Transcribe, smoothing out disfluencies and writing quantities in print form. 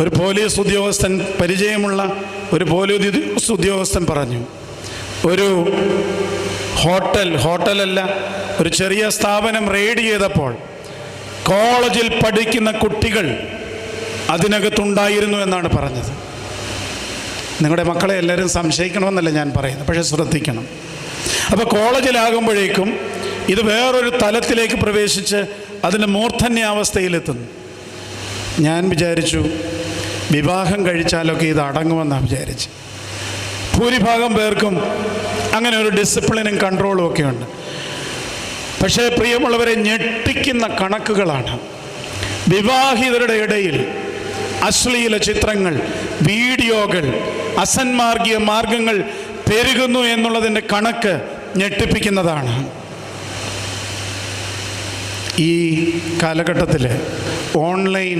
ഒരു പോലീസ് ഉദ്യോഗസ്ഥൻ, പരിചയമുള്ള ഒരു പോലീസ് ഉദ്യോഗസ്ഥൻ പറഞ്ഞു, ഒരു ഹോട്ടലല്ല, ഒരു ചെറിയ സ്ഥാപനം റെയ്ഡ് ചെയ്തപ്പോൾ കോളേജിൽ പഠിക്കുന്ന കുട്ടികൾ അതിനകത്തുണ്ടായിരുന്നു എന്നാണ് പറഞ്ഞത്. നിങ്ങളുടെ മക്കളെ എല്ലാവരും സംശയിക്കണമെന്നല്ല ഞാൻ പറയുന്നത്, പക്ഷേ ശ്രദ്ധിക്കണം. അപ്പോൾ കോളേജിലാകുമ്പോഴേക്കും ഇത് വേറൊരു തലത്തിലേക്ക് പ്രവേശിച്ച് അതിൻ്റെ മൂർധന്യാവസ്ഥയിലെത്തുന്നു. ഞാൻ വിചാരിച്ചു വിവാഹം കഴിച്ചാലൊക്കെ ഇത് അടങ്ങുമെന്നാണ് വിചാരിച്ച്. ഭൂരിഭാഗം പേർക്കും അങ്ങനെ ഒരു ഡിസിപ്ലിനും കൺട്രോളും ഒക്കെ ഉണ്ട്. പക്ഷേ പ്രിയമുള്ളവരെ, ഞെട്ടിക്കുന്ന കണക്കുകളാണ്. വിവാഹിതരുടെ ഇടയിൽ അശ്ലീല ചിത്രങ്ങൾ, വീഡിയോകൾ, അസന്മാർഗീയ മാർഗങ്ങൾ പെരുകുന്നു എന്നുള്ളതിൻ്റെ കണക്ക് ഞെട്ടിപ്പിക്കുന്നതാണ്. ഈ കാലഘട്ടത്തിൽ ഓൺലൈൻ